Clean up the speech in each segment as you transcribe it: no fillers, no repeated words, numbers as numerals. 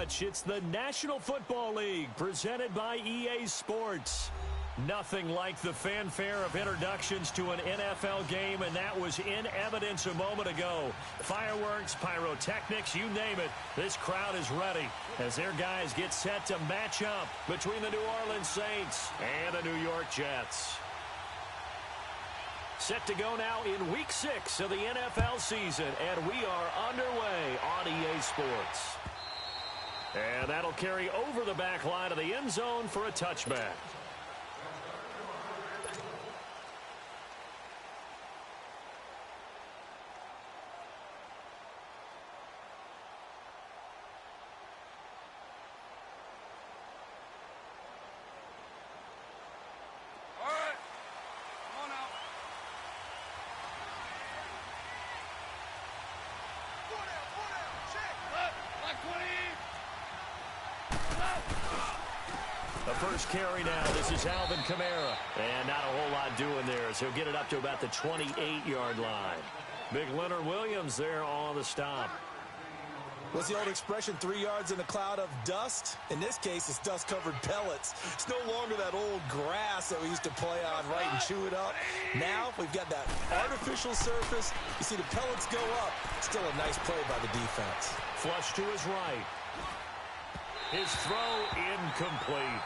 It's the National Football League presented by EA Sports. Nothing like the fanfare of introductions to an NFL game, and that was in evidence a moment ago. Fireworks, pyrotechnics, you name it. This crowd is ready as their guys get set to match up between the New Orleans Saints and the New York Jets. Set to go now in Week 6 of the NFL season, and we are underway on EA Sports. And that'll carry over the back line of the end zone for a touchback. The first carry now. This is Alvin Kamara. And not a whole lot doing there as he'll get it up to about the 28-yard line. Big Leonard Williams there on the stop. What's the old expression, 3 yards in a cloud of dust? In this case, it's dust-covered pellets. It's no longer that old grass that we used to play on, right, and chew it up. Now we've got that artificial surface. You see the pellets go up. Still a nice play by the defense. Flush to his right. His throw incomplete.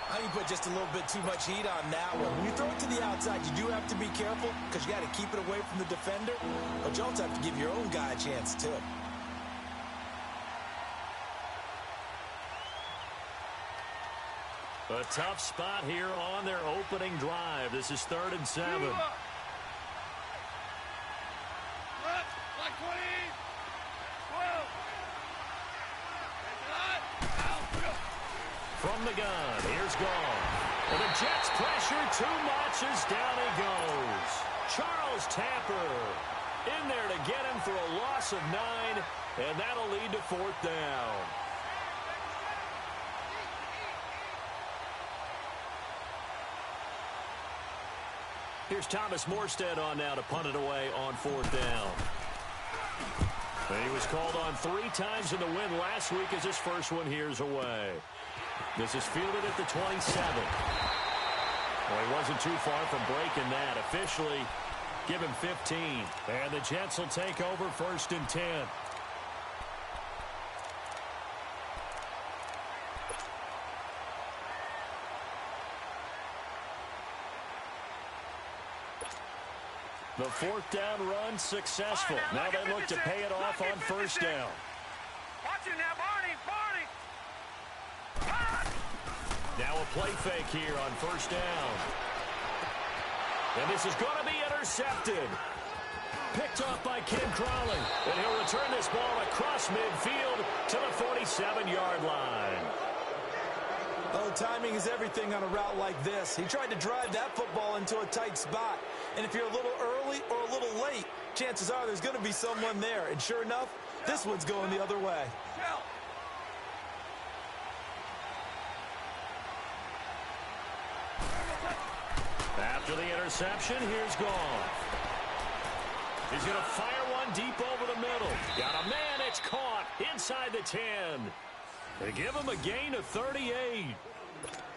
I think you put just a little bit too much heat on that one. When you throw it to the outside, you do have to be careful because you got to keep it away from the defender. But you also have to give your own guy a chance, too. A tough spot here on their opening drive. This is 3rd and 7. From the gun, here's Gone. And the Jets pressure too much as down he goes. Charles Tapper in there to get him for a loss of 9, and that'll lead to 4th down. Here's Thomas Morstead on now to punt it away on 4th down. And he was called on 3 times in the win last week as his first one here's away. This is fielded at the 27. Well, he wasn't too far from breaking that. Officially, give him 15. And the Jets will take over 1st and 10. The 4th down run successful. Now they look to pay it off on 1st down. Watch it now, Barney. Now a play fake here on 1st down. And this is going to be intercepted. Picked off by Ken Crawley. And he'll return this ball across midfield to the 47-yard line. Oh, timing is everything on a route like this. He tried to drive that football into a tight spot. And if you're a little early or a little late, chances are there's going to be someone there. And sure enough, this one's going the other way. After the interception, here's Gone. He's going to fire one deep over the middle. Got a man, it's caught inside the 10. They give him a gain of 38.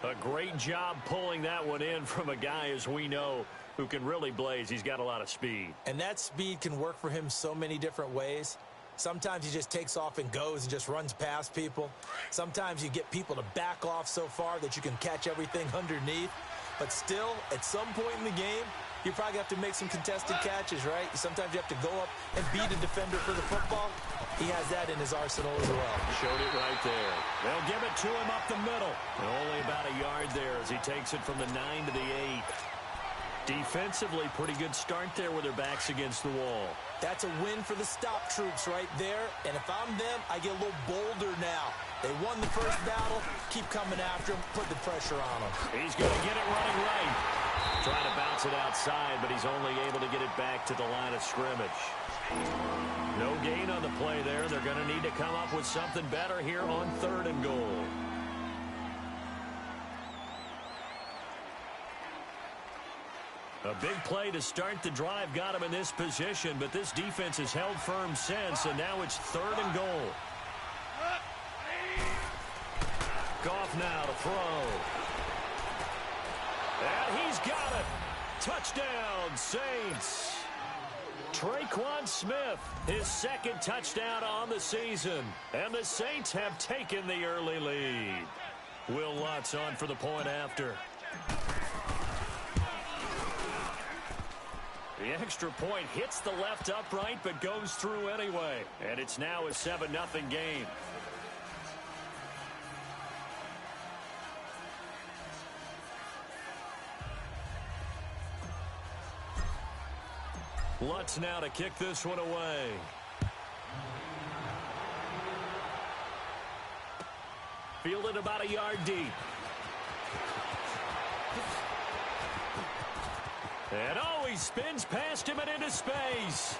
A great job pulling that one in from a guy, as we know, who can really blaze. He's got a lot of speed. And that speed can work for him so many different ways. Sometimes he just takes off and goes and just runs past people. Sometimes you get people to back off so far that you can catch everything underneath. But still, at some point in the game, you probably have to make some contested catches, right? Sometimes you have to go up and beat a defender for the football. He has that in his arsenal as well. Showed it right there. They'll give it to him up the middle. And only about a yard there as he takes it from the 9 to the 8. Defensively, pretty good start there with their backs against the wall. That's a win for the stop troops right there. And if I'm them, I get a little bolder now. They won the first battle. Keep coming after him. Put the pressure on him. He's going to get it running right. Trying to bounce it outside, but he's only able to get it back to the line of scrimmage. No gain on the play there. They're going to need to come up with something better here on 3rd and goal. A big play to start the drive got him in this position, but this defense has held firm since, and now it's 3rd and goal. Back off now to throw. And he's got it. Touchdown, Saints. Traquan Smith, his second touchdown on the season. And the Saints have taken the early lead. Will Lutz on for the point after. The extra point hits the left upright but goes through anyway. And it's now a 7-0 game. Lutz now to kick this one away. Fielded about a yard deep. And oh, he spins past him and into space.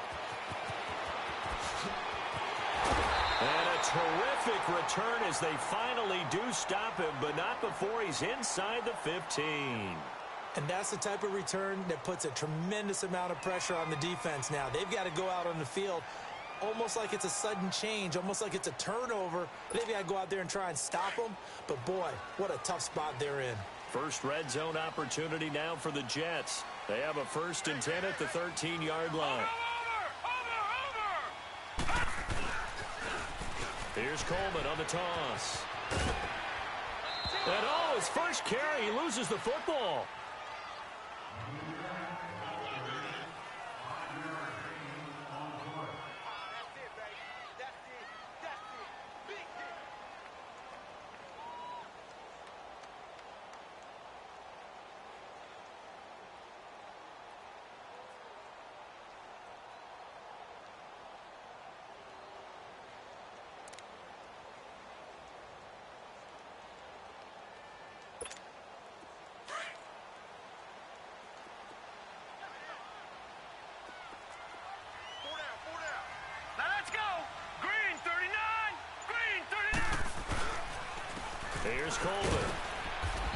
And a terrific return as they finally do stop him, but not before he's inside the 15. And that's the type of return that puts a tremendous amount of pressure on the defense now. They've got to go out on the field almost like it's a sudden change, almost like it's a turnover. They've got to go out there and try and stop them. But, boy, what a tough spot they're in. First red zone opportunity now for the Jets. They have a 1st and 10 at the 13-yard line. Here's Coleman on the toss. And, oh, his first carry, he loses the football. Here's Coleman.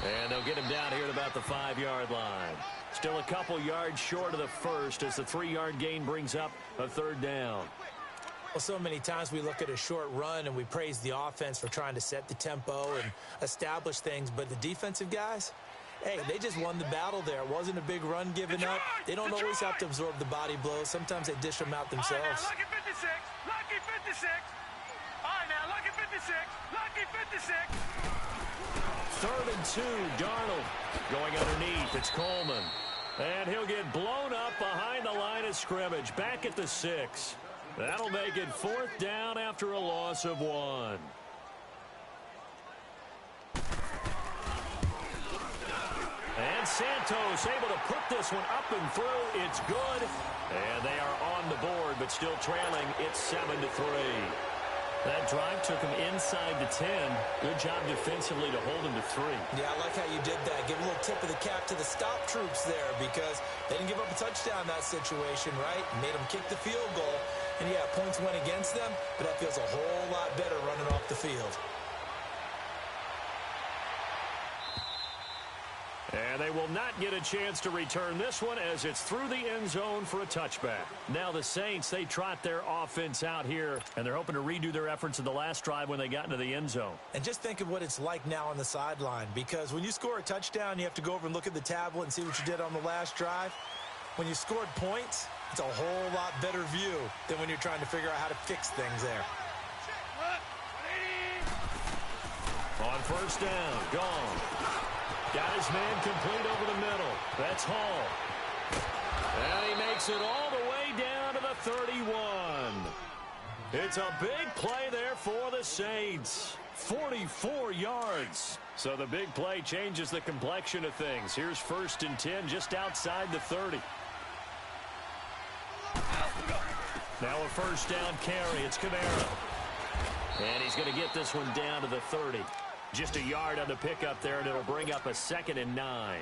And they'll get him down here at about the 5-yard line. Still a couple yards short of the first as the 3-yard gain brings up a 3rd down. Well, so many times we look at a short run and we praise the offense for trying to set the tempo and establish things. But the defensive guys, hey, they just won the battle there. It wasn't a big run given up. They don't always have to absorb the body blows. Sometimes they dish them out themselves. All right, now, lucky 56. Lucky 56. All right, now, lucky 56. Lucky 56. 3rd and 2, Darnold going underneath. It's Coleman. And he'll get blown up behind the line of scrimmage. Back at the 6. That'll make it 4th down after a loss of 1. And Santos able to put this one up and through. It's good. And they are on the board, but still trailing. It's 7-3. That drive took him inside the 10. Good job defensively to hold him to 3. Yeah, I like how you did that. Give a little tip of the cap to the stop troops there because they didn't give up a touchdown in that situation, right? Made them kick the field goal. And, yeah, points went against them, but that feels a whole lot better running off the field. And they will not get a chance to return this one as it's through the end zone for a touchback. Now the Saints, they trot their offense out here, and they're hoping to redo their efforts in the last drive when they got into the end zone. And just think of what it's like now on the sideline, because when you score a touchdown, you have to go over and look at the tablet and see what you did on the last drive. When you scored points, it's a whole lot better view than when you're trying to figure out how to fix things there. On 1st down, gone. Got his man complete over the middle. That's Hall. And he makes it all the way down to the 31. It's a big play there for the Saints. 44 yards. So the big play changes the complexion of things. Here's 1st and 10 just outside the 30. Now a 1st down carry. It's Kamara. And he's going to get this one down to the 30. Just a yard on the pickup there, and it'll bring up a 2nd and 9.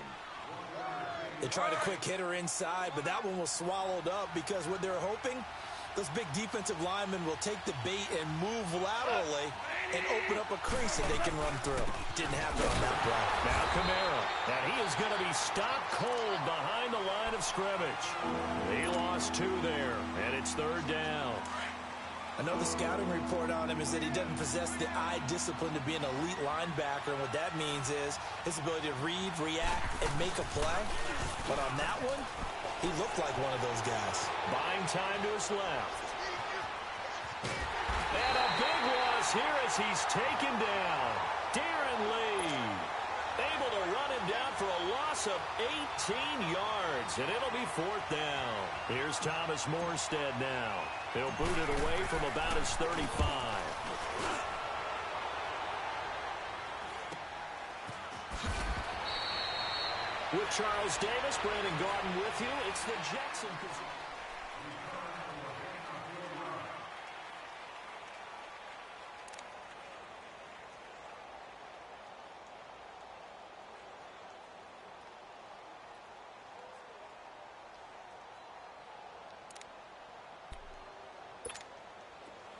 They tried a quick hitter inside, but that one was swallowed up because what they're hoping, those big defensive linemen will take the bait and move laterally and open up a crease that they can run through. Didn't happen on that play. Now Kamara, and he is going to be stopped cold behind the line of scrimmage. He lost 2 there, and it's 3rd down. I know the scouting report on him is that he doesn't possess the eye discipline to be an elite linebacker, and what that means is his ability to read, react, and make a play. But on that one, he looked like one of those guys. Buying time to his left. And a big loss here as he's taken down. Darren Lee able to run him down for a loss of 18 yards, and it'll be 4th down. Here's Thomas Morstead now. He'll boot it away from about his 35. With Charles Davis, Brandon Gaudin with you. It's the Jets in position.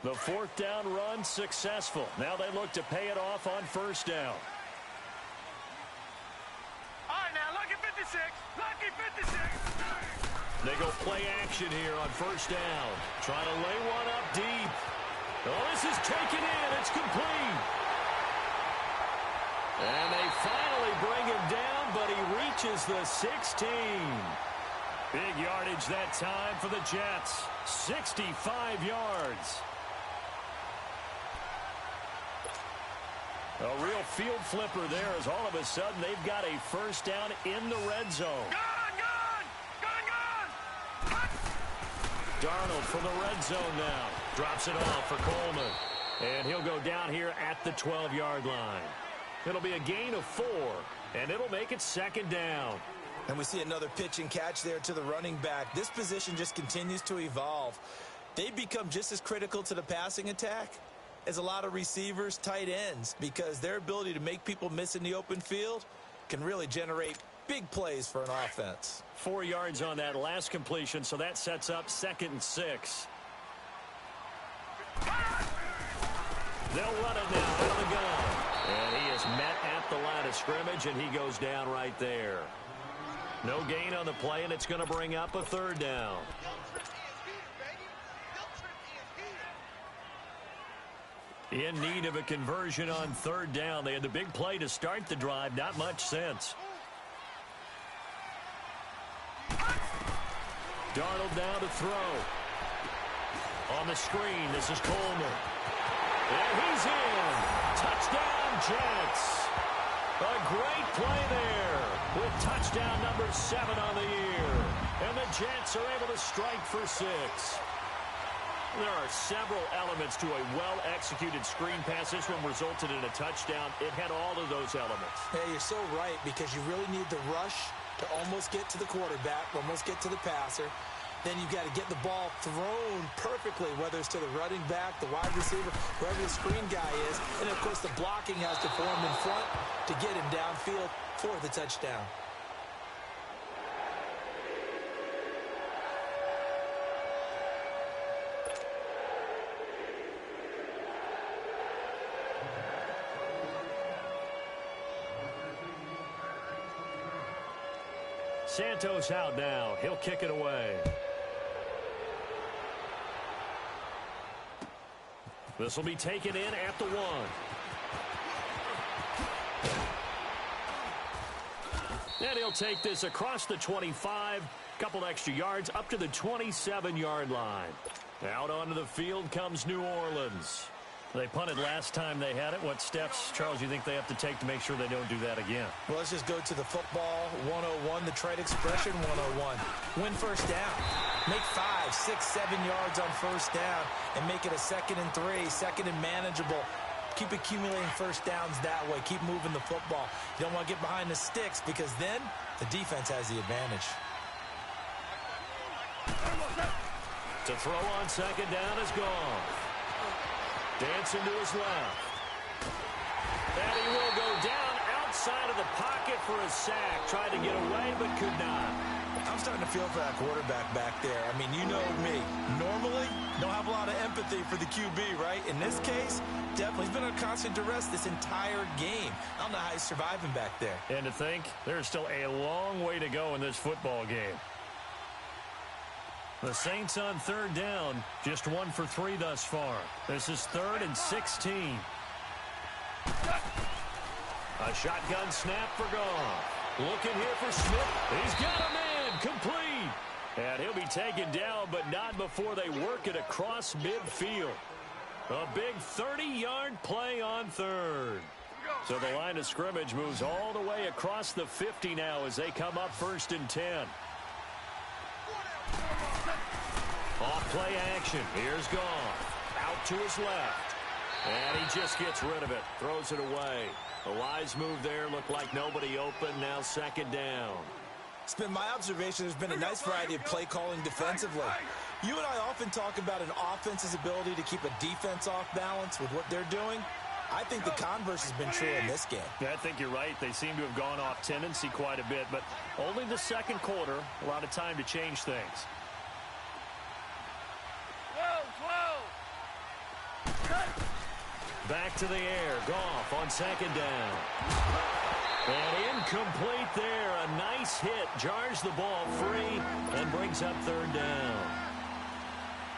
The 4th down run successful. Now they look to pay it off on 1st down. All right, now, lucky 56. Lucky 56. They go play action here on 1st down. Trying to lay one up deep. Oh, this is taken in. It's complete. And they finally bring him down, but he reaches the 16. Big yardage that time for the Jets. 65 yards. A real field flipper there as all of a sudden they've got a 1st down in the red zone. Darnold from the red zone now. Drops it off for Coleman. And he'll go down here at the 12-yard line. It'll be a gain of 4, and it'll make it 2nd down. And we see another pitch and catch there to the running back. This position just continues to evolve. They become just as critical to the passing attack as a lot of receivers, tight ends, because their ability to make people miss in the open field can really generate big plays for an offense. 4 yards on that last completion, so that sets up 2nd and 6. They'll run it now out of the gun. And he is met at the line of scrimmage, and he goes down right there. No gain on the play, and it's going to bring up a 3rd down. In need of a conversion on 3rd down. They had the big play to start the drive. Not much sense. Darnold down to throw. On the screen, this is Coleman. And he's in. Touchdown, Jets. A great play there with touchdown number 7 on the year. And the Jets are able to strike for 6. There are several elements to a well-executed screen pass. This one resulted in a touchdown. It had all of those elements. Hey, you're so right, because you really need the rush to almost get to the quarterback, almost get to the passer. Then you've got to get the ball thrown perfectly, whether it's to the running back, the wide receiver, wherever the screen guy is. And, of course, the blocking has to form in front to get him downfield for the touchdown. Santos out now. He'll kick it away. This will be taken in at the 1. And he'll take this across the 25. Couple extra yards up to the 27-yard line. Out onto the field comes New Orleans. They punted last time they had it. What steps, Charles, you think they have to take to make sure they don't do that again? Well, let's just go to the football 101, the trade expression 101. Win 1st down. Make 5, 6, 7 yards on 1st down and make it a 2nd and 3, 2nd and manageable. Keep accumulating 1st downs that way. Keep moving the football. You don't want to get behind the sticks, because then the defense has the advantage. To throw on 2nd down is gone. Dancing to his left. And he will go down outside of the pocket for a sack. Tried to get away, but could not. I'm starting to feel for that quarterback back there. I mean, you know me. Normally, don't have a lot of empathy for the QB, right? In this case, definitely. He's been under constant duress this entire game. I don't know how he's surviving back there. And to think, there's still a long way to go in this football game. The Saints on third down, just 1 for 3 thus far. This is 3rd and 16. A shotgun snap for Goff. Looking here for Smith. He's got a man complete. And he'll be taken down, but not before they work it across midfield. A big 30-yard play on 3rd. So the line of scrimmage moves all the way across the 50 now as they come up 1st and 10. Off play action. Here's Goff. Out to his left. And he just gets rid of it. Throws it away. A wise move there. Looked like nobody open. Now 2nd down. It's been my observation there's been a nice variety of play calling defensively. You and I often talk about an offense's ability to keep a defense off balance with what they're doing. I think the converse has been true in this game. Yeah, I think you're right. They seem to have gone off tendency quite a bit, but only the 2nd quarter. A lot of time to change things. Back to the air. Goff on 2nd down. And incomplete there. A nice hit. Jars the ball free and brings up 3rd down.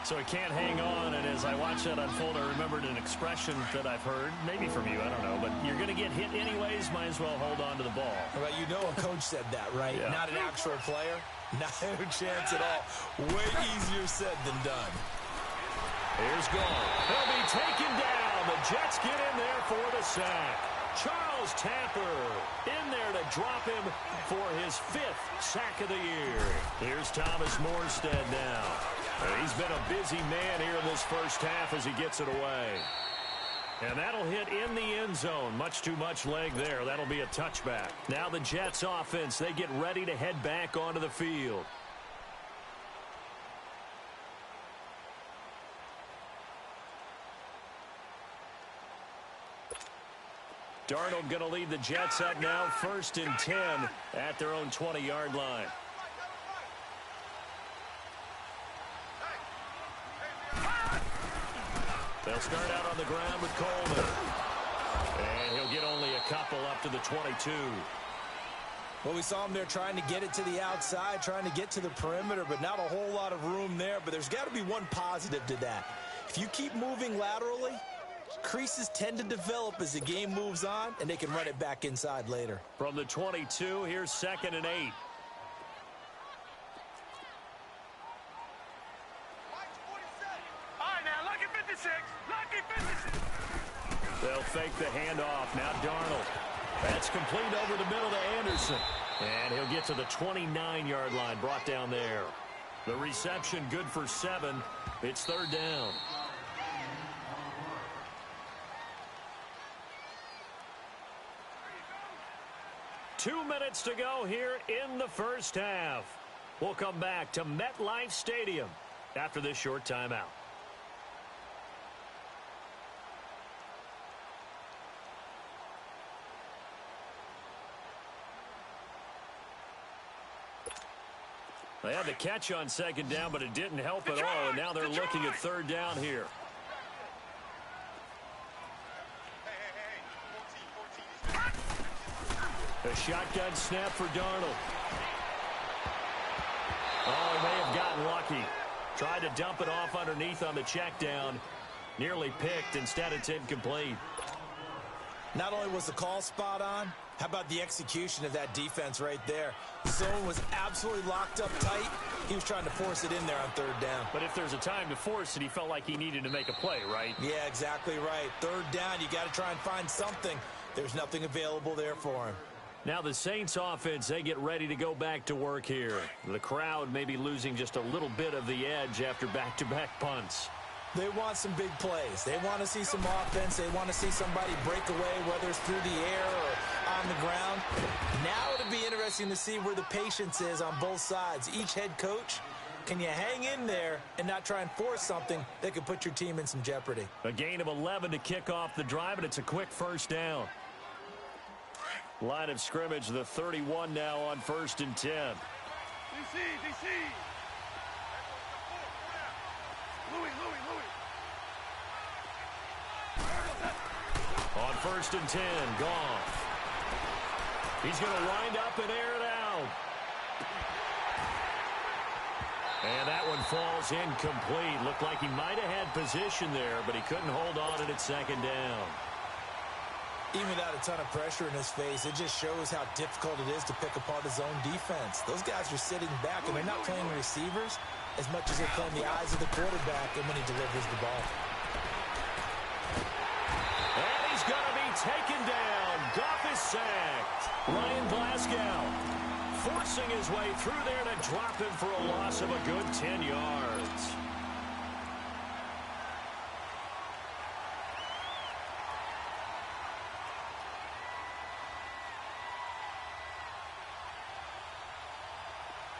So he can't hang on, and as I watch that unfold, I remembered an expression that I've heard, maybe from you, I don't know, but you're going to get hit anyways, might as well hold on to the ball. Well, you know a coach said that, right? Yeah. Not an actual player. Not a chance at all. Way easier said than done. Here's Goff. He'll be taken down. The Jets get in there for the sack. Charles Tapper in there to drop him for his 5th sack of the year. Here's Thomas Morstead now. He's been a busy man here in this first half as he gets it away. And that'll hit in the end zone. Much too much leg there. That'll be a touchback. Now the Jets offense, they get ready to head back onto the field. Darnold going to lead the Jets up now, 1st and 10 at their own 20-yard line. They'll start out on the ground with Coleman. And he'll get only a couple up to the 22. Well, we saw him there trying to get it to the outside, trying to get to the perimeter, but not a whole lot of room there. But there's got to be one positive to that. If you keep moving laterally, creases tend to develop as the game moves on, and they can run it back inside later. From the 22, here's 2nd and 8. All right, now, lucky 56. Lucky 56. They'll fake the handoff. Now Darnold. That's complete over the middle to Anderson. And he'll get to the 29-yard line, brought down there. The reception good for 7. It's 3rd down. Two minutes to go here in the first half. We'll come back to MetLife Stadium after this short timeout. They had the catch on 2nd down, but it didn't help at all, and now they're looking at 3rd down here. A shotgun snap for Darnold. Oh, he may have gotten lucky. Tried to dump it off underneath on the check down. Nearly picked. Instead, it's incomplete. Not only was the call spot on, how about the execution of that defense right there? The zone was absolutely locked up tight. He was trying to force it in there on 3rd down. But if there's a time to force it, he felt like he needed to make a play, right? Yeah, exactly right. 3rd down, you got to try and find something. There's nothing available there for him. Now the Saints offense, they get ready to go back to work here. The crowd may be losing just a little bit of the edge after back-to-back punts. They want some big plays. They want to see some offense. They want to see somebody break away, whether it's through the air or on the ground. Now it'll be interesting to see where the patience is on both sides. Each head coach, can you hang in there and not try and force something that could put your team in some jeopardy? A gain of 11 to kick off the drive, and it's a quick 1st down. Line of scrimmage, the 31 now on 1st and 10. DC. Louis. On 1st and 10, Goff. He's going to wind up and air it out. And that one falls incomplete. Looked like he might have had position there, but he couldn't hold on to it second down. Even without a ton of pressure in his face, it just shows how difficult it is to pick apart his own defense. Those guys are sitting back, and they're not playing receivers as much as they're playing the eyes of the quarterback and when he delivers the ball. And he's going to be taken down. Goff is sacked. Ryan Glasgow forcing his way through there to drop him for a loss of a good 10 yards.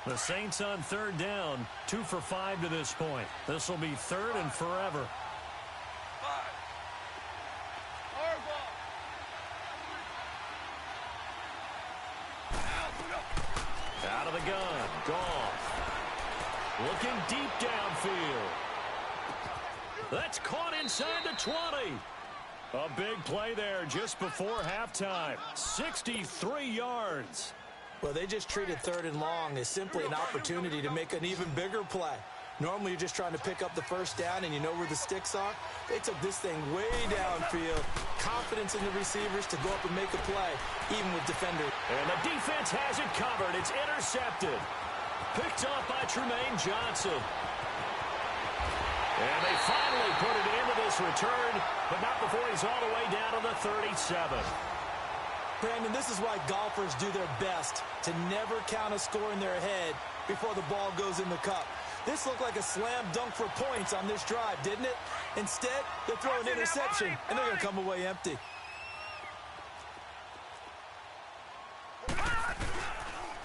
The Saints on third down, 2 for 5 to this point. This will be third and forever. Out of the gun, Goff. Looking deep downfield. That's caught inside the 20. A big play there just before halftime. 63 yards. Well, they just treated third and long as simply an opportunity to make an even bigger play. Normally, you're just trying to pick up the first down and you know where the sticks are. They took this thing way downfield. Confidence in the receivers to go up and make a play, even with defenders. And the defense has it covered. It's intercepted. Picked off by Tremaine Johnson. And they finally put it into this return, but not before he's all the way down to the 37. Brandon, this is why golfers do their best to never count a score in their head before the ball goes in the cup. This looked like a slam dunk for points on this drive, didn't it? Instead, they throw an interception, and they're going to come away empty.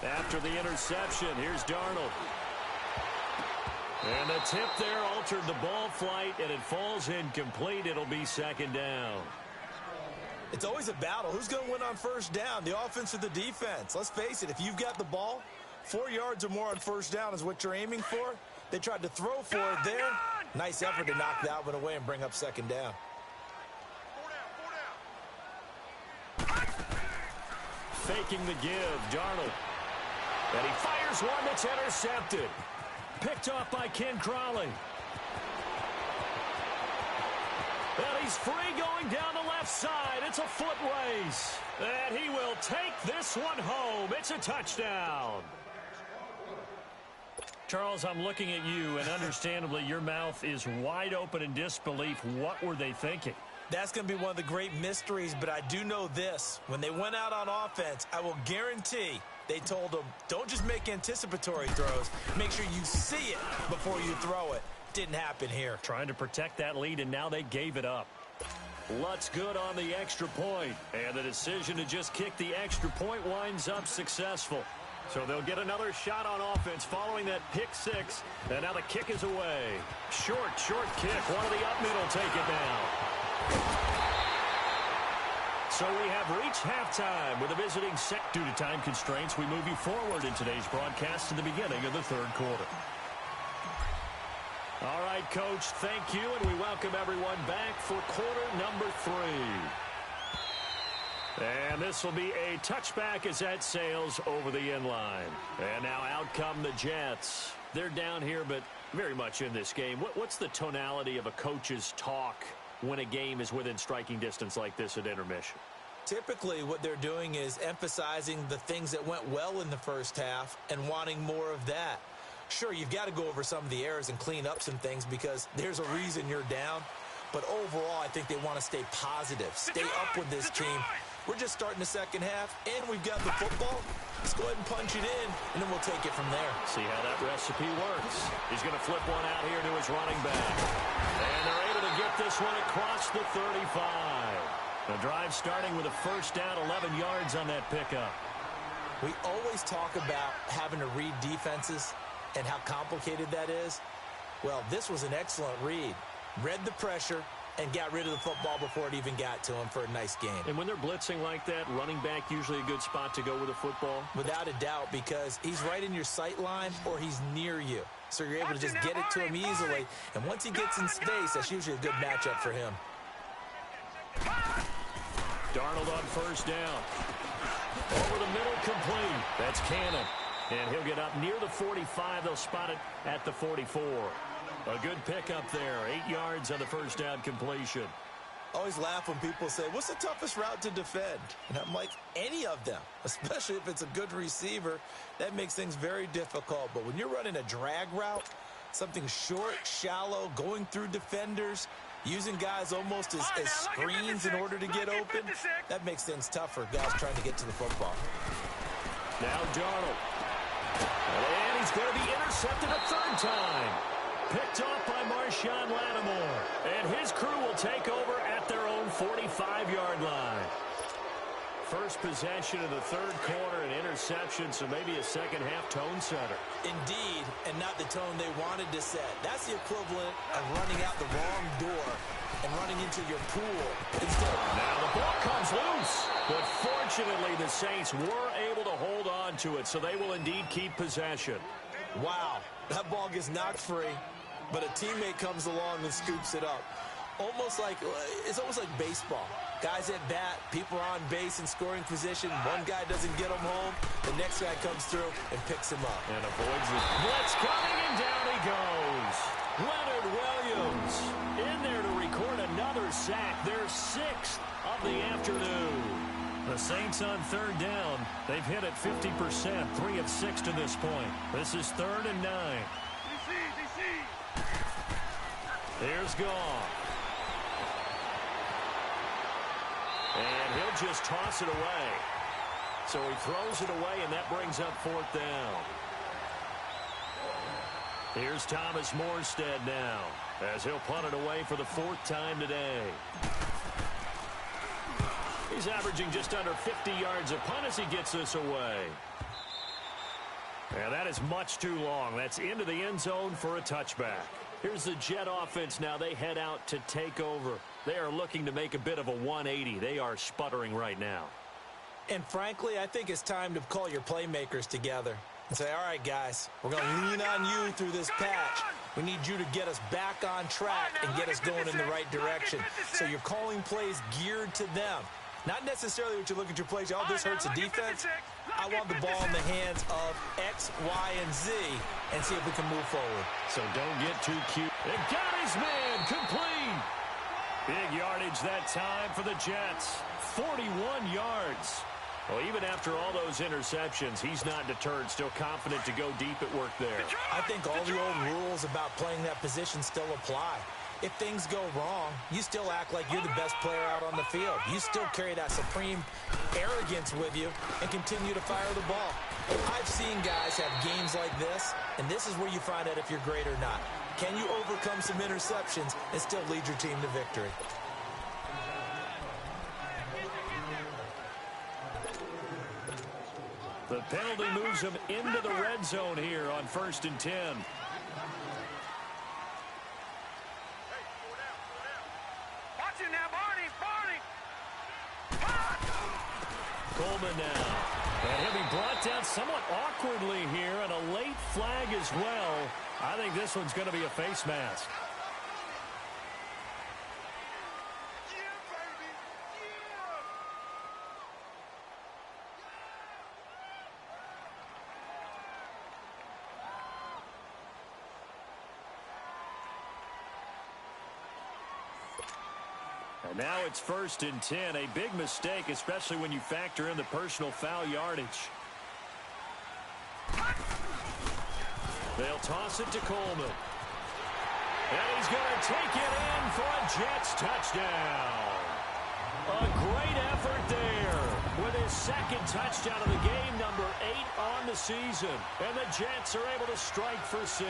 After the interception, here's Darnold. And the tip there altered the ball flight, and it falls incomplete. It'll be second down. It's always a battle. Who's going to win on first down, the offense or the defense? Let's face it, if you've got the ball, 4 yards or more on first down is what you're aiming for. They tried to throw for it there. Nice effort to knock that one away and bring up second down. Faking the give, Darnold. And he fires one that's intercepted. Picked off by Ken Crawley. And he's free going down the left side. It's a foot race. And he will take this one home. It's a touchdown. Charles, I'm looking at you, and understandably, your mouth is wide open in disbelief. What were they thinking? That's going to be one of the great mysteries, but I do know this. When they went out on offense, I will guarantee they told them, don't just make anticipatory throws. Make sure you see it before you throw it. Didn't happen here. Trying to protect that lead, and now they gave it up. Lutz good on the extra point, and the decision to just kick the extra point winds up successful. So they'll get another shot on offense following that pick six, and now the kick is away. Short kick. One of the up middle take it down. So we have reached halftime with a visiting set. Due to time constraints, we move you forward in today's broadcast to the beginning of the third quarter. All right, Coach, thank you, and we welcome everyone back for quarter number 3. And this will be a touchback as that sails over the end line. And now out come the Jets. They're down here, but very much in this game. What's the tonality of a coach's talk when a game is within striking distance like this at intermission? Typically, what they're doing is emphasizing the things that went well in the first half and wanting more of that. Sure, you've got to go over some of the errors and clean up some things because there's a reason you're down. But overall, I think they want to stay positive, stay up with this team. We're just starting the second half, and we've got the football. Let's go ahead and punch it in, and then we'll take it from there. See how that recipe works. He's going to flip one out here to his running back. And they're able to get this one across the 35. The drive starting with a first down, 11 yards on that pickup. We always talk about having to read defenses and how complicated that is. Well, this was an excellent read. Read the pressure and got rid of the football before it even got to him for a nice game. And when they're blitzing like that, running back usually a good spot to go with a football? Without a doubt, because he's right in your sight line or he's near you. So you're able to just get it to him easily. And once he gets in space, that's usually a good matchup for him. Darnold on first down. Over the middle, complete. That's Cannon. And he'll get up near the 45. They'll spot it at the 44. A good pickup there. 8 yards on the first down completion. Always laugh when people say, what's the toughest route to defend? And I'm like, any of them, especially if it's a good receiver. That makes things very difficult. But when you're running a drag route, something short, shallow, going through defenders, using guys almost as screens in order to get open, that makes things tough for guys trying to get to the football. Now Darnold. And he's going to be intercepted a third time. Picked off by Marshawn Lattimore. And his crew will take over at their own 45-yard line. First possession of the third quarter, an interception, so maybe a second-half tone setter. Indeed, and not the tone they wanted to set. That's the equivalent of running out the wrong door and running into your pool instead of... Now the ball comes loose. But fortunately, the Saints were able to hold on to it, so they will indeed keep possession. Wow, that ball gets knocked free, but a teammate comes along and scoops it up. It's almost like baseball. Guys at bat, people are on base in scoring position. One guy doesn't get him home. The next guy comes through and picks him up. And avoids the blitz coming, and down he goes. Leonard Williams in there to record another sack. Their 6th of the afternoon. The Saints on third down. They've hit it 50%, 3 of 6 to this point. This is 3rd and 9. Here's Goff. And he'll just toss it away. So he throws it away, and that brings up 4th down. Here's Thomas Morstead now, as he'll punt it away for the 4th time today. He's averaging just under 50 yards a punt as he gets this away. And that is much too long. That's into the end zone for a touchback. Here's the Jet offense now. They head out to take over. They are looking to make a bit of a 180. They are sputtering right now. And frankly, I think it's time to call your playmakers together and say, all right, guys, we're going to lean on you through this patch. We need you to get us back on track and get us going in the right direction. So you're calling plays geared to them. Not necessarily what you look at your plays, oh, this hurts the defense. I want the ball in the hands of X, Y, and Z and see if we can move forward. So don't get too cute. They got his man complete. Big yardage that time for the Jets. 41 yards. Well, even after all those interceptions, he's not deterred, still confident to go deep at work there. I think all the old rules about playing that position still apply. If things go wrong, you still act like you're the best player out on the field. You still carry that supreme arrogance with you and continue to fire the ball. I've seen guys have games like this, and this is where you find out if you're great or not. Can you overcome some interceptions and still lead your team to victory? The penalty moves him into the red zone here on 1st and 10. Coleman now. And he'll be brought down somewhat awkwardly here, and a late flag as well. I think this one's going to be a face mask. And now it's 1st and 10. A big mistake, especially when you factor in the personal foul yardage. They'll toss it to Coleman. And he's going to take it in for a Jets touchdown. A great effort there with his 2nd touchdown of the game, number 8 on the season. And the Jets are able to strike for 6.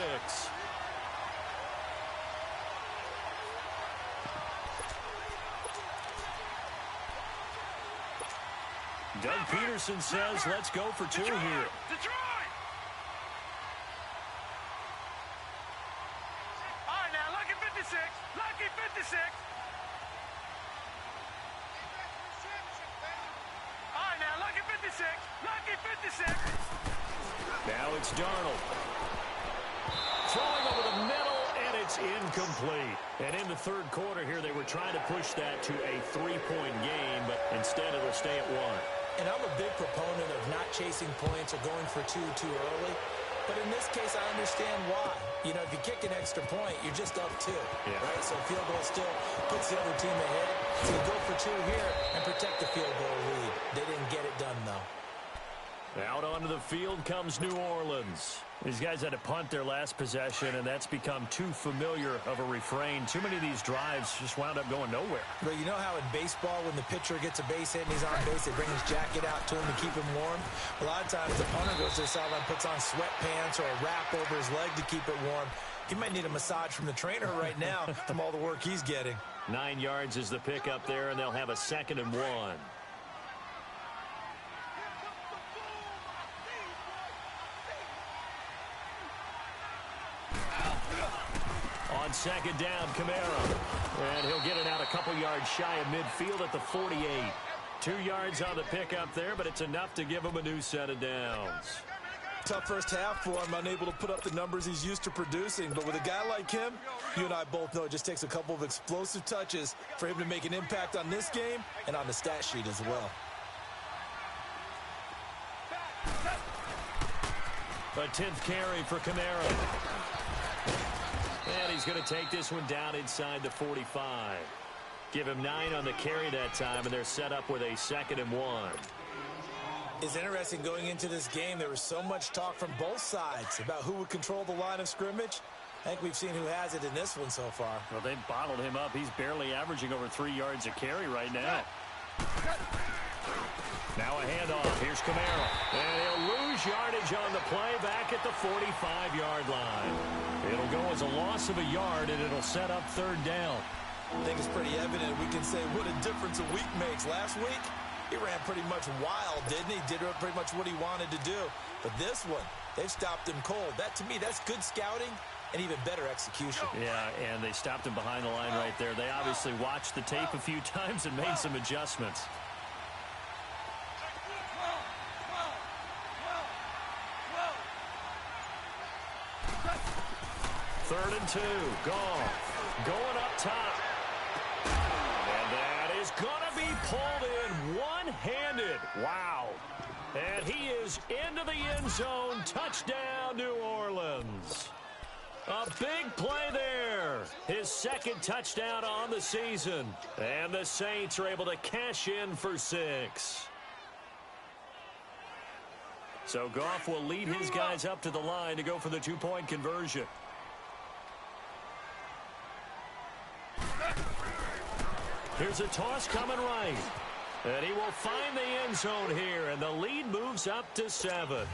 Doug Peterson says, let's go for 2 here. Detroit! All right, now, lucky 56. Lucky 56. All right, now, lucky 56. Lucky 56. Now it's Darnold. Throwing over the middle, and it's incomplete. And in the 3rd quarter here, they were trying to push that to a 3-point game, but instead it'll stay at 1. And I'm a big proponent of not chasing points or going for two too early. But in this case, I understand why. You know, if you kick an extra point, you're just up two, right? So a field goal still puts the other team ahead. So you go for two here and protect the field goal lead. They didn't get it done, though. Out onto the field comes New Orleans. These guys had to punt their last possession, and that's become too familiar of a refrain. Too many of these drives just wound up going nowhere. But you know how in baseball, when the pitcher gets a base hit and he's on base, they bring his jacket out to him to keep him warm? A lot of times the punter goes to the sideline, puts on sweatpants or a wrap over his leg to keep it warm. He might need a massage from the trainer right now from all the work he's getting. 9 yards is the pickup there, and they'll have a 2nd and 1. On 2nd down, Kamara. And he'll get it out a couple yards shy of midfield at the 48. 2 yards on the pickup there, but it's enough to give him a new set of downs. Tough first half for him, unable to put up the numbers he's used to producing. But with a guy like him, you and I both know it just takes a couple of explosive touches for him to make an impact on this game and on the stat sheet as well. A 10th carry for Kamara. And he's going to take this one down inside the 45. Give him 9 on the carry that time, and they're set up with a 2nd and 1. It's interesting going into this game. There was so much talk from both sides about who would control the line of scrimmage. I think we've seen who has it in this one so far. Well, they bottled him up. He's barely averaging over 3 yards a carry right now. Now a handoff. Here's Kamara. And he'll lose yardage on the play back at the 45-yard line. It'll go as a loss of a yard, and it'll set up 3rd down. I think it's pretty evident. We can say what a difference a week makes. Last week, he ran pretty much wild, didn't he? Did pretty much what he wanted to do. But this one, they've stopped him cold. That, to me, that's good scouting and even better execution. Yeah, and they stopped him behind the line right there. They obviously watched the tape a few times and made some adjustments. Third and 2. Goff going up top. And that is going to be pulled in one-handed. Wow. And he is into the end zone. Touchdown, New Orleans. A big play there. His 2nd touchdown on the season. And the Saints are able to cash in for 6. So Goff will lead his guys up to the line to go for the 2-point conversion. Here's a toss coming right. And he will find the end zone here, and the lead moves up to 7.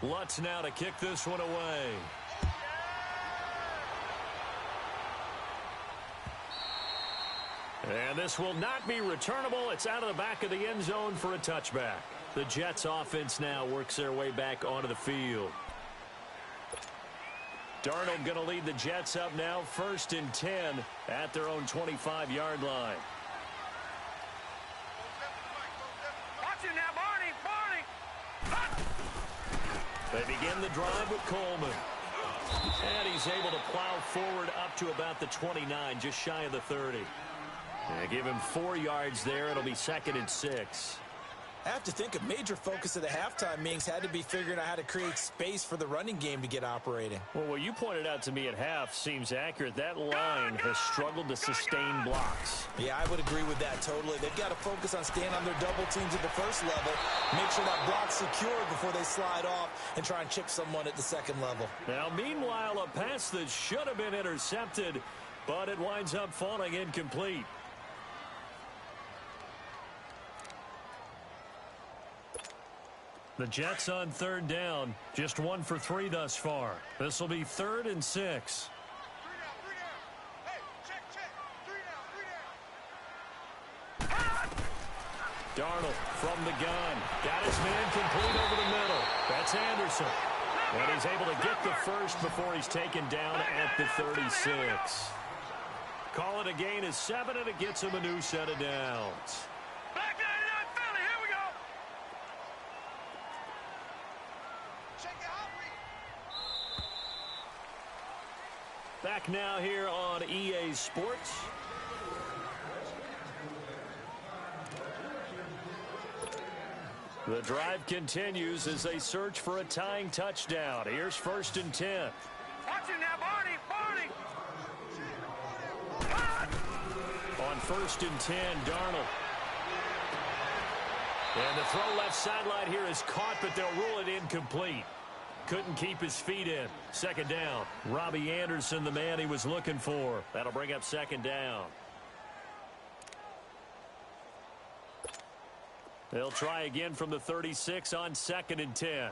Lutz now to kick this one away. And this will not be returnable. It's out of the back of the end zone for a touchback. The Jets offense now works their way back onto the field. Darnold going to lead the Jets up now, 1st and 10 at their own 25-yard line. Watch it now, Barney! They begin the drive with Coleman. And he's able to plow forward up to about the 29, just shy of the 30. They give him 4 yards there. It'll be 2nd and 6. I have to think a major focus of the halftime meetings had to be figuring out how to create space for the running game to get operating. Well, what you pointed out to me at half seems accurate. That line has struggled to sustain blocks. Yeah, I would agree with that totally. They've got to focus on staying on their double teams at the first level, make sure that block's secured before they slide off and try and chip someone at the 2nd level. Now, meanwhile, a pass that should have been intercepted, but it winds up falling incomplete. The Jets on 3rd down, just 1 for 3 thus far. This will be 3rd and 6. 3 down. Hey, check. 3 down. Darnold from the gun. Got his man complete over the middle. That's Anderson. And he's able to get the first before he's taken down at the 36. Call it a gain of 7, and it gets him a new set of downs. Black 99 Philly, here we go. Back now here on EA Sports. The drive continues as they search for a tying touchdown. Here's 1st and 10. Watch him now, Barney! Barney! On 1st and 10, Darnold. And the throw left sideline here is caught, but they'll rule it incomplete. Couldn't keep his feet in. 2nd down. Robbie Anderson, the man he was looking for. That'll bring up 2nd down. They'll try again from the 36 on 2nd and 10.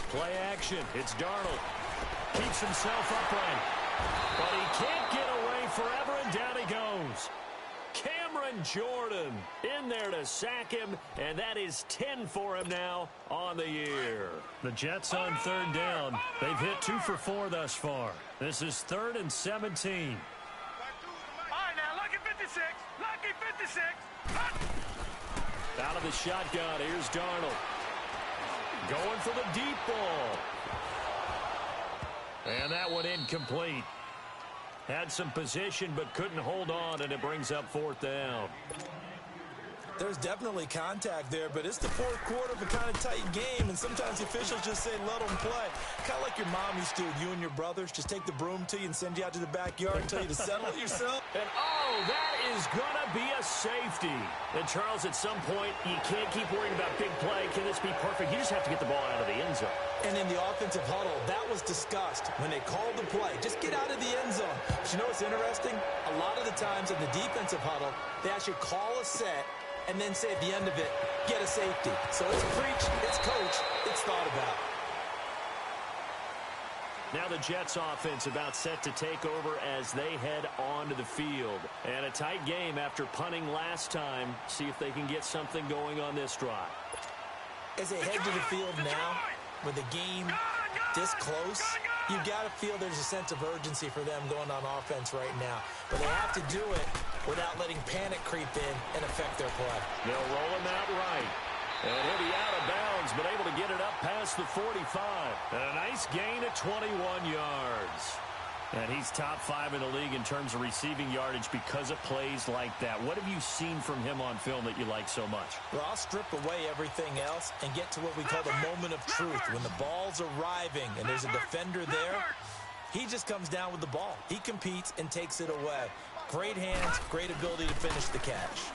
Play action. It's Darnold. Keeps himself upright. But he can't get away forever, and down he goes. Cameron Jordan in there to sack him, and that is 10 for him now on the year. The Jets on 3rd down. They've hit 2 for 4 thus far. This is 3rd and 17. All right, now, lucky 56. Lucky 56. Out of the shotgun, here's Darnold. Going for the deep ball. And that one incomplete. Had some position but couldn't hold on, and it brings up 4th down. There's definitely contact there, but it's the 4th quarter of a kind of tight game, and sometimes the officials just say let them play. Kind of like your mom used to with you and your brothers. Just take the broom to you and send you out to the backyard and tell you to settle it yourself. And, oh, that is going to be a safety. And, Charles, at some point, you can't keep worrying about big play. Can this be perfect? You just have to get the ball out of the end zone. And in the offensive huddle, that was discussed when they called the play. Just get out of the end zone. But you know what's interesting? A lot of the times in the defensive huddle, they actually call a set and then say at the end of it, get a safety. So it's preached, it's coached, it's thought about. Now the Jets offense about set to take over as they head onto the field. And a tight game after punting last time. See if they can get something going on this drive. As they head to the field now, with the game this close, you've got to feel there's a sense of urgency for them going on offense right now. But they have to do it without letting panic creep in and affect their play. They'll roll him out right. And he'll be out of bounds, but able to get it up past the 45. And a nice gain of 21 yards. And he's top 5 in the league in terms of receiving yardage because of plays like that. What have you seen from him on film that you like so much? Well, I'll strip away everything else and get to what we call the moment of truth. When the ball's arriving and there's a defender there, he just comes down with the ball. He competes and takes it away. Great hands, great ability to finish the catch.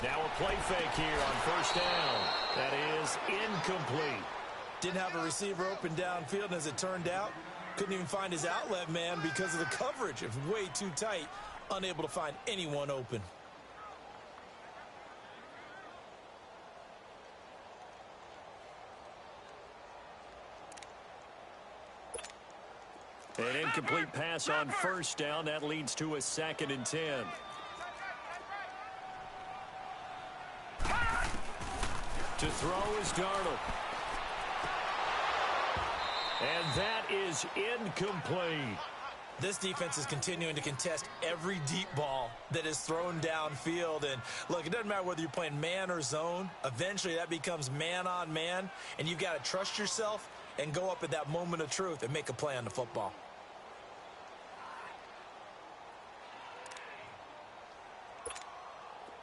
Now a play fake here on 1st down. That is incomplete. Didn't have a receiver open downfield, and as it turned out, couldn't even find his outlet man because of the coverage. It's way too tight, unable to find anyone open. An incomplete pass on 1st down. That leads to a 2nd and 10. To throw is Darnold. And that is incomplete. This defense is continuing to contest every deep ball that is thrown downfield. And, look, it doesn't matter whether you're playing man or zone. Eventually, that becomes man on man. And you've got to trust yourself and go up at that moment of truth and make a play on the football.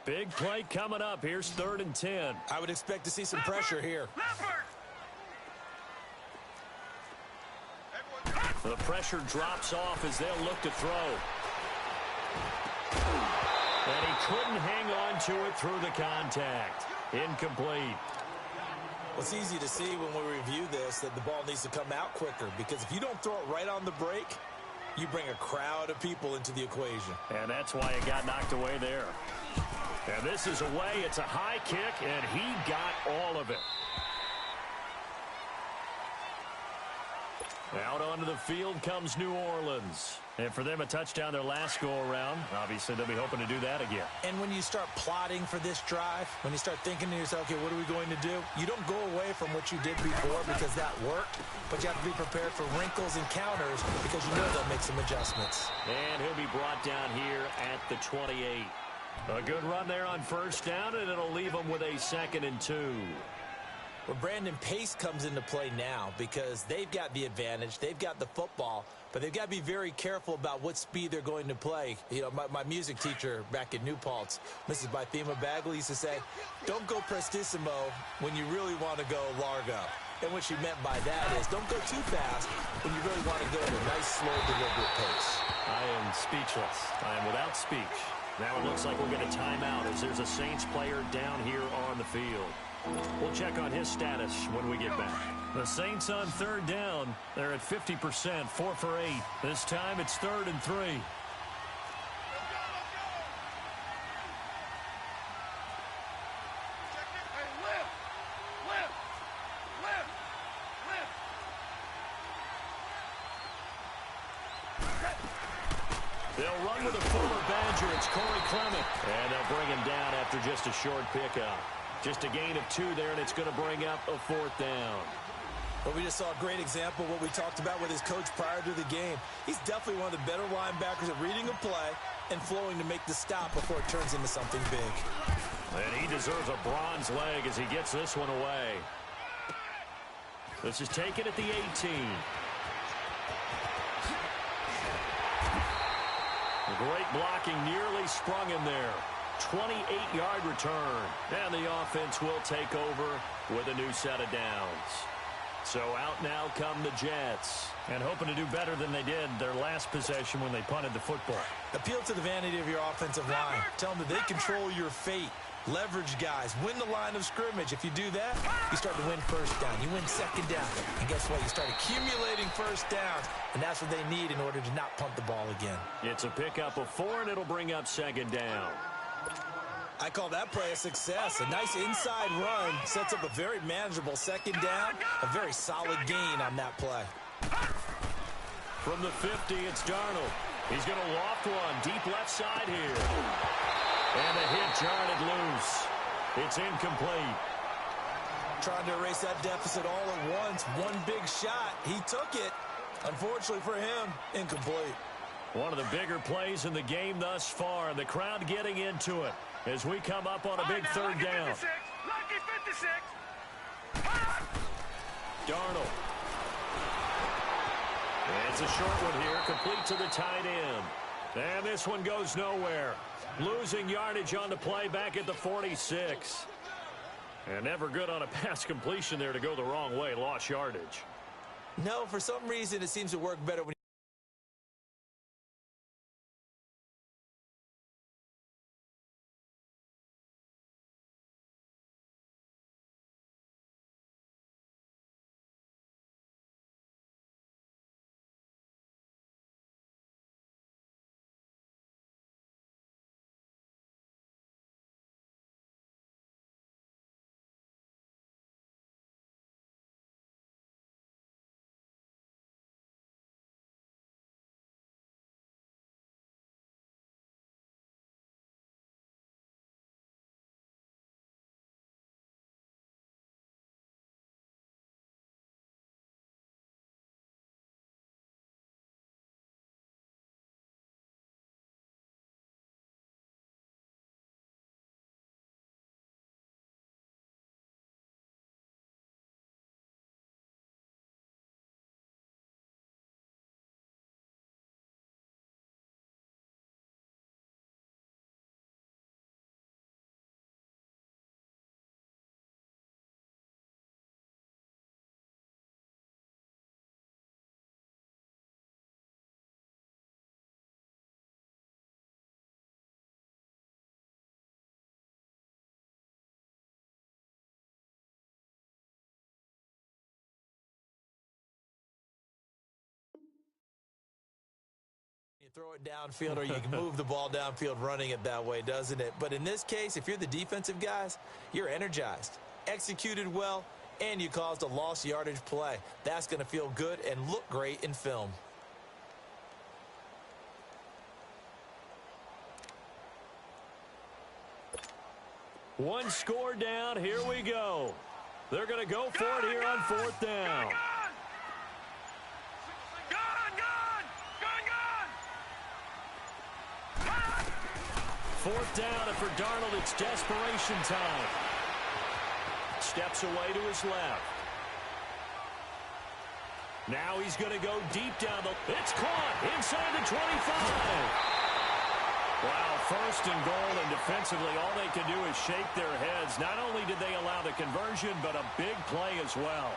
Big play coming up. Here's 3rd and 10. I would expect to see some pressure here. The pressure drops off as they'll look to throw. And he couldn't hang on to it through the contact. Incomplete. Well, it's easy to see when we review this that the ball needs to come out quicker, because if you don't throw it right on the break, you bring a crowd of people into the equation. And that's why it got knocked away there. And this is away. It's a high kick, and he got all of it. Out onto the field comes New Orleans. And for them, a touchdown their last go-around. Obviously, they'll be hoping to do that again. And when you start plotting for this drive, when you start thinking to yourself, okay, what are we going to do? You don't go away from what you did before because that worked, but you have to be prepared for wrinkles and counters because you know they'll make some adjustments. And he'll be brought down here at the 28. A good run there on 1st down, and it'll leave them with a 2nd and 2. Well, Brandon, pace comes into play now because they've got the advantage. They've got the football. But they've got to be very careful about what speed they're going to play. You know, my music teacher back in New Paltz, Mrs. Bythema Bagley, used to say, don't go prestissimo when you really want to go largo. And what she meant by that is don't go too fast when you really want to go at a nice, slow, deliberate pace. I am speechless. I am without speech. Now it looks like we'll get a timeout as there's a Saints player down here on the field. We'll check on his status when we get back. The Saints on third down. They're at 50%, 4 for 8. This time it's 3rd and 3. They'll run with a former Badger. It's Corey Clement. And they'll bring him down after just a short pickup. Just a gain of 2 there, and it's going to bring up a 4th down. But we just saw a great example of what we talked about with his coach prior to the game. He's definitely one of the better linebackers at reading a play and flowing to make the stop before it turns into something big. And he deserves a bronze leg as he gets this one away. This is taken at the 18. Great blocking, nearly sprung him there. 28-yard return. And the offense will take over with a new set of downs. So out now come the Jets. And hoping to do better than they did their last possession when they punted the football. Appeal to the vanity of your offensive line. Tell them that they control your fate. Leverage guys. Win the line of scrimmage. If you do that, you start to win first down. You win second down. And guess what? You start accumulating first downs. And that's what they need in order to not punt the ball again. It's a pickup of 4, and it'll bring up 2nd down. I call that play a success. A nice inside run sets up a very manageable 2nd down. A very solid gain on that play. From the 50, it's Darnold. He's going to loft one deep left side here. And the hit jarred loose. It's incomplete. Trying to erase that deficit all at once. One big shot. He took it. Unfortunately for him, incomplete. One of the bigger plays in the game thus far. The crowd getting into it as we come up on a big 3rd down. Lucky 56. Darnold. And it's a short one here, complete to the tight end. And this one goes nowhere. Losing yardage on the play back at the 46. And never good on a pass completion there to go the wrong way. Lost yardage. No, for some reason it seems to work better when you throw it downfield or you can move the ball downfield running it that way, doesn't it? But in this case, if you're the defensive guys, you're energized, executed well, and you caused a lost yardage play. That's going to feel good and look great in film. One score down. Here we go. They're going to go for it here on 4th down. Fourth down, and for Darnold, it's desperation time. Steps away to his left. Now he's going to go deep down the... It's caught inside the 25. Wow, first and goal, and defensively, all they can do is shake their heads. Not only did they allow the conversion, but a big play as well.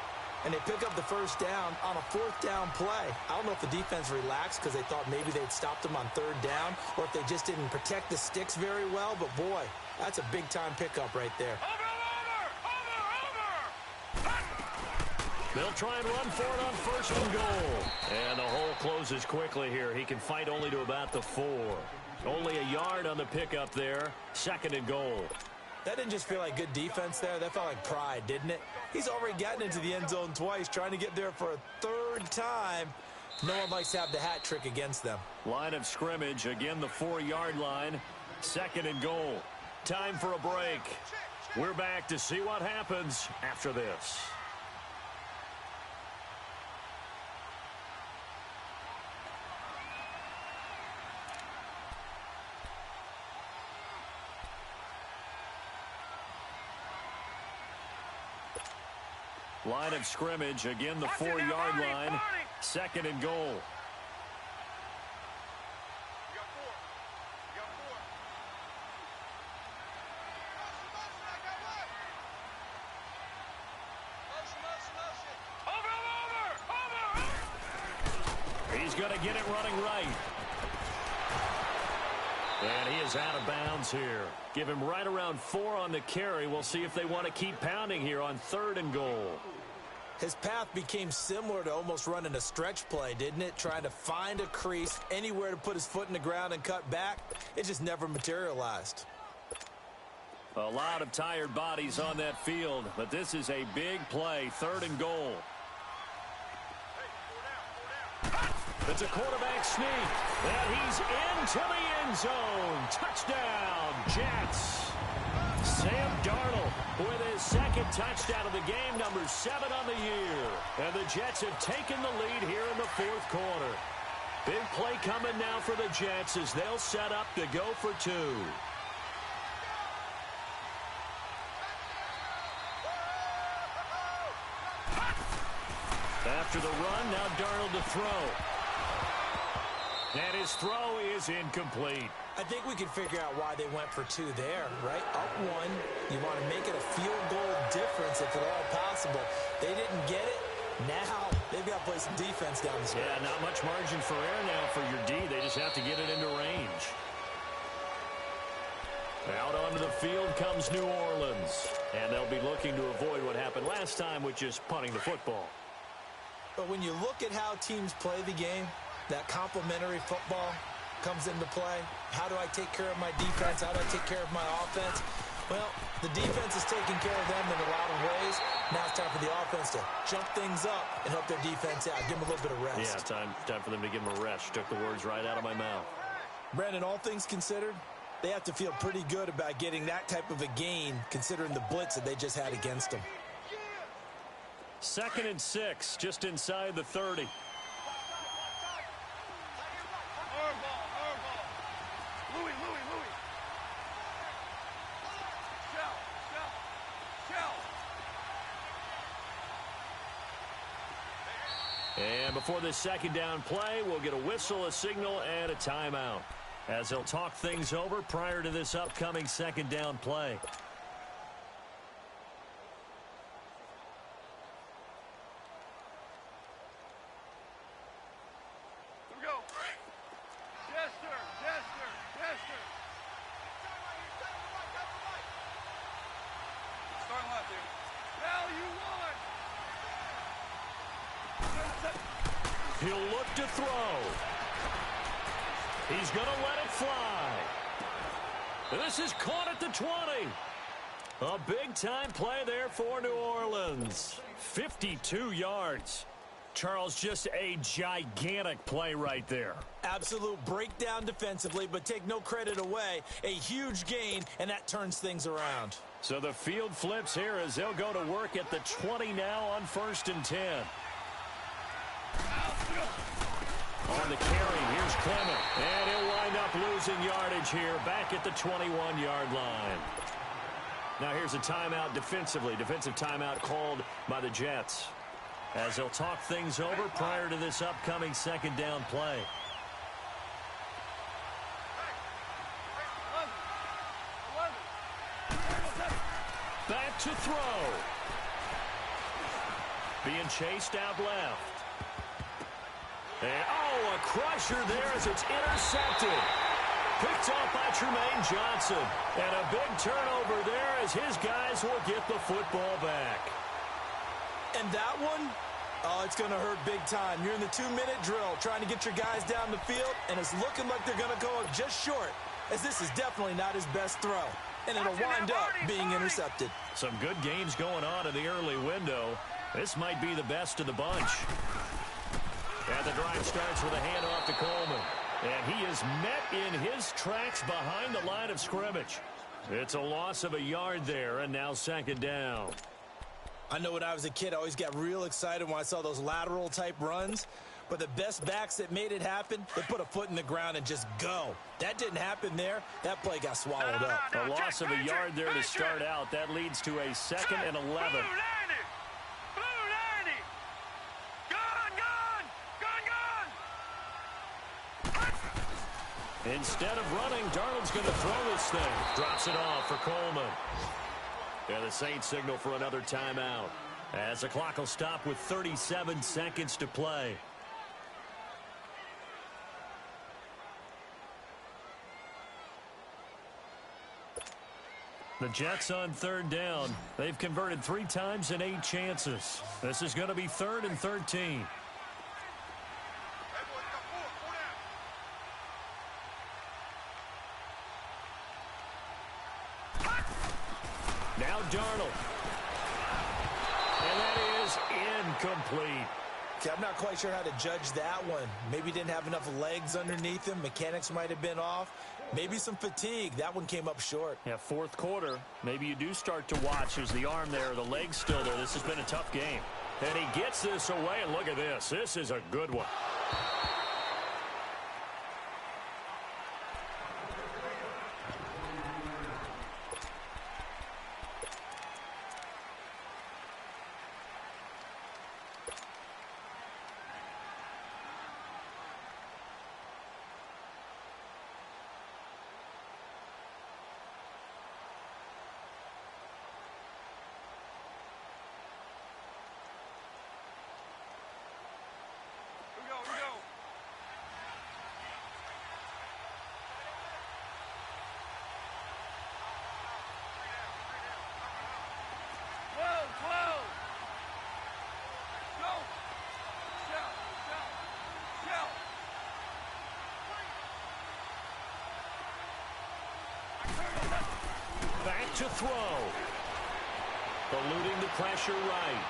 And they pick up the first down on a fourth down play. I don't know if the defense relaxed because they thought maybe they'd stopped them on third down, or if they just didn't protect the sticks very well. But, boy, that's a big-time pickup right there. They'll try and run for it on first and goal. And the hole closes quickly here. He can fight only to about the 4. Only a yard on the pickup there. Second and goal. That didn't just feel like good defense there. That felt like pride, didn't it? He's already gotten into the end zone twice, trying to get there for a third time. No one likes to have the hat trick against them. Line of scrimmage, again the 4-yard line. Second and goal. Time for a break. We're back to see what happens after this. Line of scrimmage, again the 4-yard line. Second and goal. He's going to get it running right. And he is out of bounds here. Give him right around 4 on the carry. We'll see if they want to keep pounding here on third and goal. His path became similar to almost running a stretch play, didn't it? Trying to find a crease, anywhere to put his foot in the ground and cut back. It just never materialized. A lot of tired bodies on that field, but this is a big play, third and goal. It's a quarterback sneak, and he's into the end zone. Touchdown, Jets. Sam Darnold with his second touchdown of the game, number 7 on the year. And the Jets have taken the lead here in the fourth quarter. Big play coming now for the Jets as they'll set up to go for 2. After the run, now Darnold to throw. And his throw is incomplete. I think we can figure out why they went for 2 there, right? Up 1, you want to make it a field goal difference if at all possible. They didn't get it. Now they've got to play some defense down the stretch. Yeah, not much margin for error now for your D. They just have to get it into range. Out onto the field comes New Orleans. And they'll be looking to avoid what happened last time, which is punting the football. But when you look at how teams play the game, that complementary football comes into play. How do I take care of my defense? How do I take care of my offense? Well, the defense is taking care of them in a lot of ways. Now it's time for the offense to jump things up and help their defense out. Give them a little bit of rest. Yeah, time for them to give them a rest. You took the words right out of my mouth. Brandon, all things considered, they have to feel pretty good about getting that type of a gain considering the blitz that they just had against them. 2nd and 6, just inside the 30. And before this second down play, we'll get a whistle, a signal, and a timeout, as they'll talk things over prior to this upcoming second down play. He'll look to throw. He's going to let it fly. This is caught at the 20. A big-time play there for New Orleans. 52 yards. Charles, just a gigantic play right there. Absolute breakdown defensively, but take no credit away. A huge gain, and that turns things around. So the field flips here as they'll go to work at the 20 now on 1st and 10. On the carry, here's Clement. And he'll wind up losing yardage here back at the 21-yard line. Now here's a timeout defensively. Defensive timeout called by the Jets. as they'll talk things over prior to this upcoming second down play. Back to throw. Being chased out left. And, oh, a crusher there as it's intercepted. Picked off by Tremaine Johnson. And a big turnover there as his guys will get the football back. And that one, oh, it's going to hurt big time. You're in the 2-minute drill trying to get your guys down the field, and it's looking like they're going to go up just short, as this is definitely not his best throw. And it'll wind up being intercepted. Some good games going on in the early window. This might be the best of the bunch. And the drive starts with a handoff to Coleman. And he is met in his tracks behind the line of scrimmage. It's a loss of a yard there, and now second down. I know when I was a kid, I always got real excited when I saw those lateral-type runs. But the best backs that made it happen, they put a foot in the ground and just go. That didn't happen there. That play got swallowed up. A loss of a yard there to start out. That leads to a 2nd and 11. Blue 90. Blue 90. Gone. Instead of running, Darnold's going to throw this thing. Drops it off for Coleman. And the Saints signal for another timeout, as the clock will stop with 37 seconds to play. The Jets on third down. They've converted 3 times in 8 chances. This is going to be 3rd and 13. Now Darnold. And that is incomplete. See, I'm not quite sure how to judge that one. Maybe didn't have enough legs underneath him. Mechanics might have been off. Maybe some fatigue. That one came up short. Yeah, fourth quarter. Maybe you do start to watch. There's the arm there, the leg's still there. This has been a tough game. And he gets this away, and look at this. This is a good one. Back to throw. Eluding the pressure right.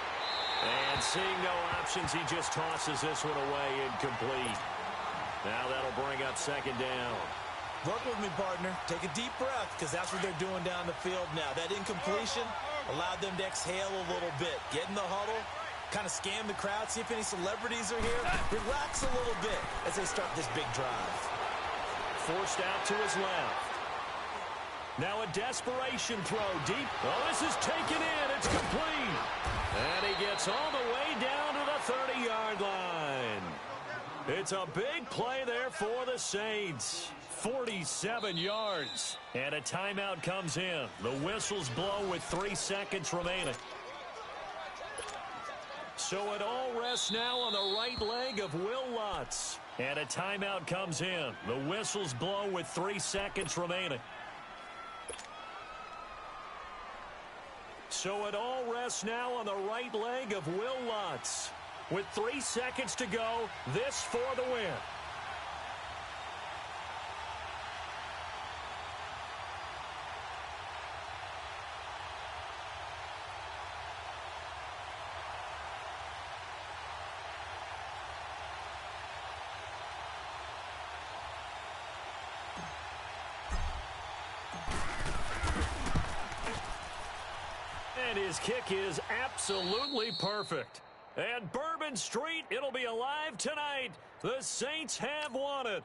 And seeing no options, he just tosses this one away, incomplete. Now that'll bring up second down. Work with me, partner. Take a deep breath, because that's what they're doing down the field now. That incompletion allowed them to exhale a little bit. Get in the huddle, kind of scan the crowd, see if any celebrities are here. Relax a little bit as they start this big drive. Forced out to his left. Now a desperation throw deep. Oh, this is taken in. It's complete. And he gets all the way down to the 30-yard line. It's a big play there for the Saints. 47 yards. And a timeout comes in. The whistles blow with 3 seconds remaining. So it all rests now on the right leg of Will Lutz. And a timeout comes in. The whistles blow with 3 seconds remaining. So it all rests now on the right leg of Will Lutz. With 3 seconds to go, this for the win. And his kick is absolutely perfect. And Bourbon Street, it'll be alive tonight. The Saints have won it.